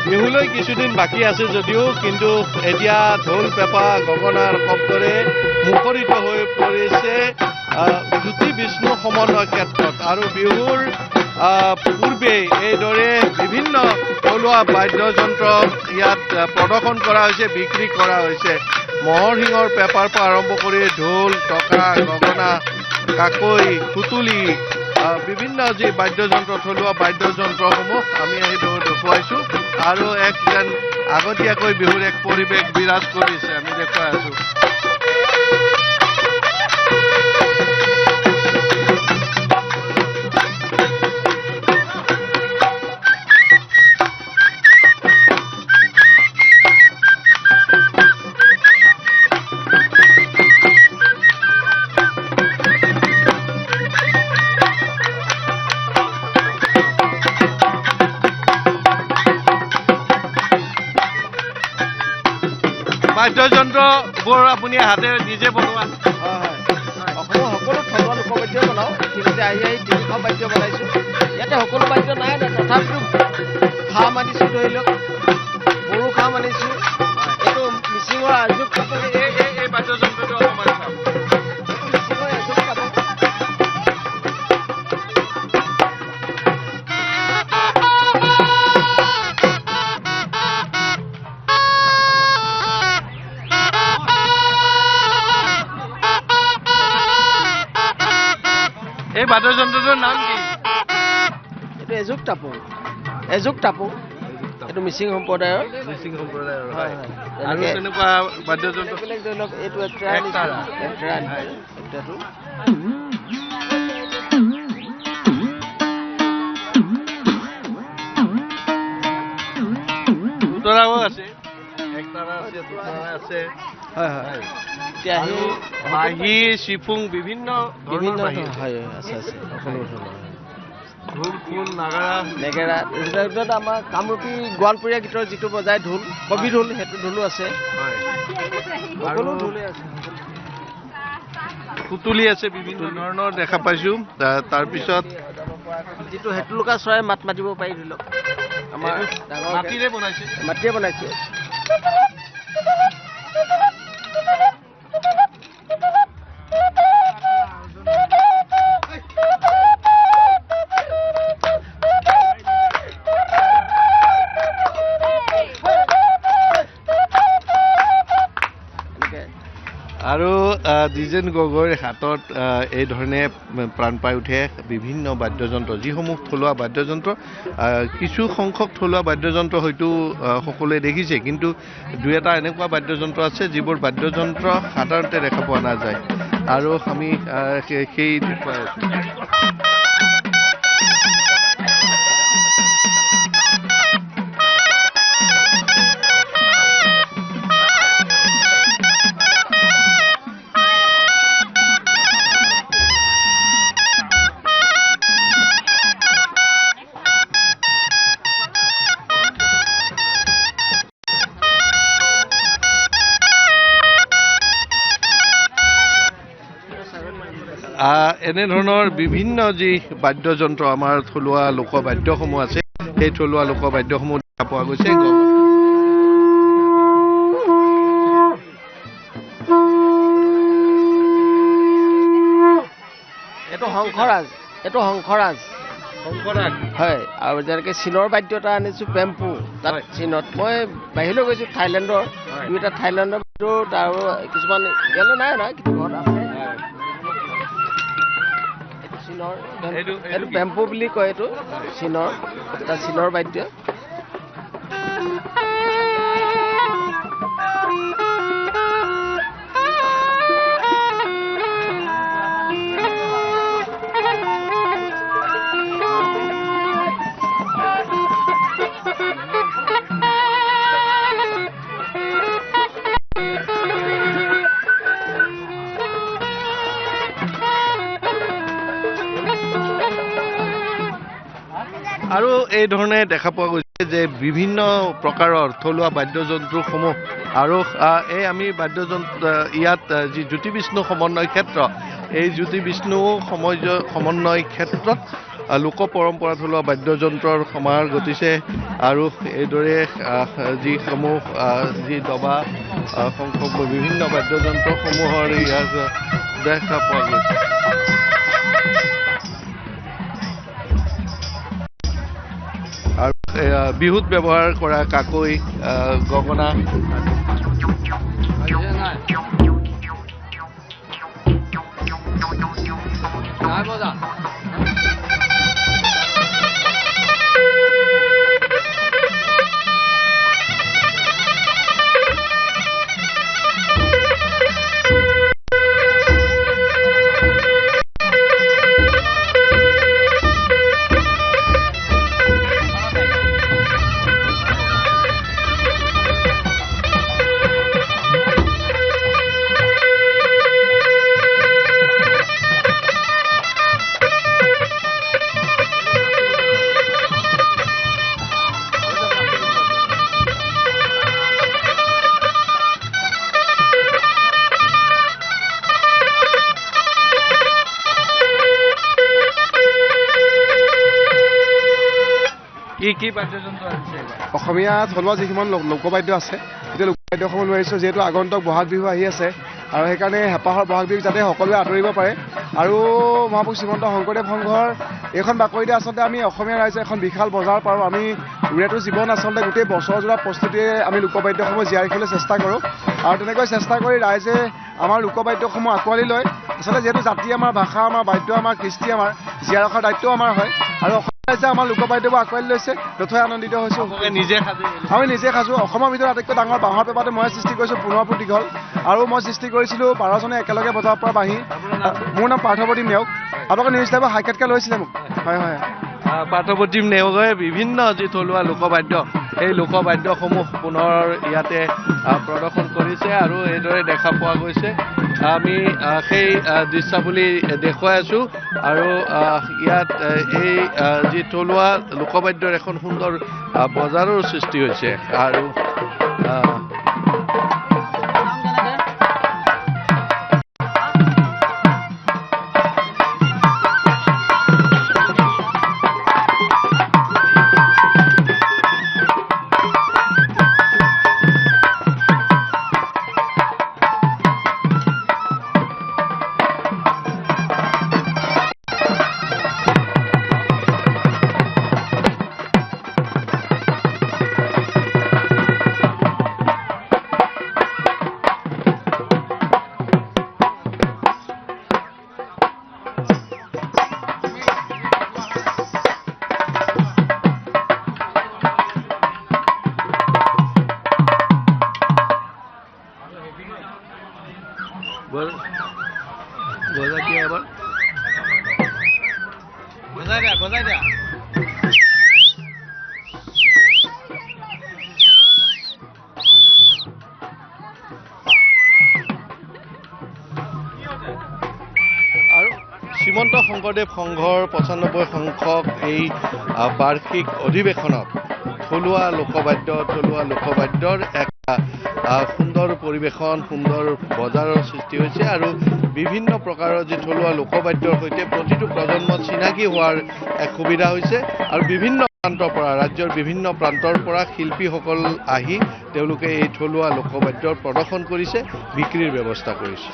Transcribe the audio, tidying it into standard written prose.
বিহুলৈ কিছুদিন বাকী আছে যদিও কিন্তু এতিয়া ঢোল পেঁপা গগনাৰ শব্দৰে মুখৰিত হৈ পৰিছে জ্যোতি বিষ্ণু সমন্বয় ক্ষেত্ৰত আৰু বিহুৰ পূৰ্বেই এইদৰে বিভিন্ন থলুৱা বাদ্যযন্ত্ৰ ইয়াত প্ৰদৰ্শন কৰা হৈছে বিক্ৰী কৰা হৈছে মহৰ শিঙৰ পেঁপাৰ পৰা আৰম্ভ কৰি ঢোল টকা গগনা কাকৈ সুতুলি বিভিন্ন যি বাদ্যযন্ত্ৰ থলুৱা বাদ্যযন্ত্ৰসমূহ আমি আহি দেখুৱাইছোঁ আৰু এক যেন আগতীয়াকৈ বিহুৰ এক পৰিৱেশ বিৰাজ কৰিছে আমি দেখুৱাই আছোঁ বাদ্যযন্ত্ৰবোৰ আপুনি হাতেৰে নিজে বনোৱা অসমৰ সকলো থলুৱা লোকবাদ্য বনাওঁ ইতিমধ্যে আহি তিনিখন বাদ্য বনাইছোঁ ইয়াতে সকলো বাদ্য নাই তথাপিতো খাম আনিছোঁ ধৰি লওক বড়ো খাম আনিছোঁ এইটো মিচিঙৰ আজোক এই বাদ্যযন্ত্ৰটো অকণমান চাম মিচিঙৰ আজোক পাব এই বাদ্যযন্ত্ৰটোৰ নাম কি এইটো এজোক টাপো এইটো মিচিং সম্প্ৰদায়ৰ হয় আৰু তেনেকুৱা বাদ্যযন্ত্ৰ বেলেগ ধৰি লওক এইটো উতৰাও আছে একতাৰা আছে দুটাৰা আছে হয় হয় আৰু বাঁহী চিফুং বিভিন্ন হয় আছে সকলো ঢোল খোল নেগেৰা এইবিলাক ভিতৰত আমাৰ কামৰূপী গোৱালপৰীয়া গীতৰ যিটো বজায় ঢোল কবি ঢোল সেইটো ঢোলো আছে সকলো ঢোলেই আছে সুতুলি আছে বিভিন্ন ধৰণৰ দেখা পাইছোঁ তাৰপিছত যিটো হেটুলুকা চৰাই মাত মাতিব পাৰি ধৰি লওক আমাৰ মাটিৰে বনাইছে আৰু দ্বিজেন গগৈৰ হাতত এই ধৰণে প্ৰাণ পাই উঠে বিভিন্ন বাদ্যযন্ত্ৰ যিসমূহ থলুৱা বাদ্যযন্ত্ৰ কিছু সংখ্যক থলুৱা বাদ্যযন্ত্ৰ হয়তো সকলোৱে দেখিছে কিন্তু দুই এটা এনেকুৱা বাদ্যযন্ত্ৰ আছে যিবোৰ বাদ্যযন্ত্ৰ সাধাৰণতে দেখা পোৱা নাযায় আৰু আমি সেই দেখুৱাই আছোঁ এনেধৰণৰ বিভিন্ন যি বাদ্যযন্ত্ৰ আমাৰ থলুৱা লোকবাদ্যসমূহ আছে সেই থলুৱা লোকবাদ্যসমূহ দেখা পোৱা গৈছে এইটো শংখৰাজ হয় আৰু যেনেকৈ চীনৰ বাদ্য এটা আনিছোঁ পেম্পু তাত চীনত মই বাহিৰলৈ গৈছোঁ থাইলেণ্ডৰ দুই এটা থাইলেণ্ডৰ ভিতৰত আৰু কিছুমান ইয়ালৈ নাই কিন্তু ঘৰত আছে এইটো বেম্পু বুলি কয় এইটো চীনৰ বাদ্য আৰু এই ধৰণে দেখা পোৱা গৈছে যে বিভিন্ন প্ৰকাৰৰ থলুৱা বাদ্যযন্ত্ৰসমূহ আৰু এই আমি বাদ্যযন্ত্ৰ ইয়াত যি জ্যোতি বিষ্ণু সমন্বয় ক্ষেত্ৰ এই জ্যোতি বিষ্ণু সমন্বয় ক্ষেত্ৰত লোক পৰম্পৰা থলুৱা বাদ্যযন্ত্ৰৰ সমাহাৰ ঘটিছে আৰু এইদৰে যিসমূহ যি দবা শংখ বিভিন্ন বাদ্যযন্ত্ৰসমূহৰ ইয়াত দেখা পোৱা গৈছে। আৰু বিহুত ব্যৱহাৰ কৰা কাকৈ গগনা কি বাদ্যযন্ত্ৰ আছে? অসমীয়া থলুৱা যিমান লোকবাদ্য আছে এতিয়া লোকবাদ্যসমূহ লৈ আহিছোঁ, যিহেতু আগন্তুক বহাগ বিহু আহি আছে আৰু সেইকাৰণে হেঁপাহৰ বহাগ বিহু যাতে সকলোৱে আদৰিব পাৰে। আৰু মহাপুৰুষ শ্ৰীমন্ত শংকৰদেৱ সংঘৰ এইখন বাকৰিতে আচলতে আমি অসমীয়া ৰাইজে এখন বিশাল বজাৰ পাৰোঁ। আমি উৰেটো জীৱন আচলতে গোটেই বছৰজোৰা প্ৰস্তুতিৰে আমি লোকবাদ্যসমূহ জীয়াই ৰাখিবলৈ চেষ্টা কৰোঁ আৰু তেনেকৈ চেষ্টা কৰি ৰাইজে আমাৰ লোকবাদ্যসমূহ আঁকোৱালি লয়। আচলতে যিহেতু জাতি আমাৰ, ভাষা আমাৰ, বাদ্য আমাৰ, কৃষ্টি আমাৰ, জীয়াই ৰখাৰ দায়িত্বও আমাৰ হয় আৰু ৰাইজে আমাৰ লোকবাদ্যবোৰ আঁকোৱালি লৈছে। নথৈ আনন্দিত হৈছোঁ। আমি নিজে সাজোঁ। অসমৰ ভিতৰত আটাইতকৈ ডাঙৰ বাঁহৰ পেঁপাটো মই সৃষ্টি কৰিছোঁ 15 ফুট দীঘল আৰু মই সৃষ্টি কৰিছিলোঁ 12জনে একেলগে বজাব পৰা বাঁহী। মোৰ নাম পাৰ্থপ্ৰতিম নেওগ। আপোনালোকে নিউজ লাইভৰ সাক্ষাৎকাৰ লৈছিলে মোক। হয় হয়। পাৰ্থপ্ৰতিম নেওগে বিভিন্ন যি থলুৱা লোকবাদ্য এই লোকবাদ্যসমূহ পুনৰ ইয়াতে প্ৰদৰ্শন কৰিছে আৰু এইদৰে দেখা পোৱা গৈছে। আমি সেই দৃশ্যাৱলী দেখুৱাই আছোঁ আৰু ইয়াত এই যি থলুৱা লোকবাদ্যৰ এখন সুন্দৰ বজাৰৰ সৃষ্টি হৈছে আৰু বজাই দিয়া। আৰু শ্ৰীমন্ত শংকৰদেৱ সংঘৰ 95 সংখ্যক এই বাৰ্ষিক অধিৱেশনত থলুৱা লোকবাদ্যৰ এক সুন্দৰ পৰিৱেশন, সুন্দৰ বজাৰৰ সৃষ্টি হৈছে আৰু বিভিন্ন প্ৰকাৰৰ যি থলুৱা লোকবাদ্যৰ সৈতে প্ৰতিটো প্ৰজন্মত চিনাকি হোৱাৰ এক সুবিধা হৈছে আৰু বিভিন্ন প্ৰান্তৰ পৰা, ৰাজ্যৰ বিভিন্ন প্ৰান্তৰ পৰা শিল্পীসকল আহি তেওঁলোকে এই থলুৱা লোকবাদ্যৰ প্ৰদৰ্শন কৰিছে, বিক্ৰীৰ ব্যৱস্থা কৰিছে।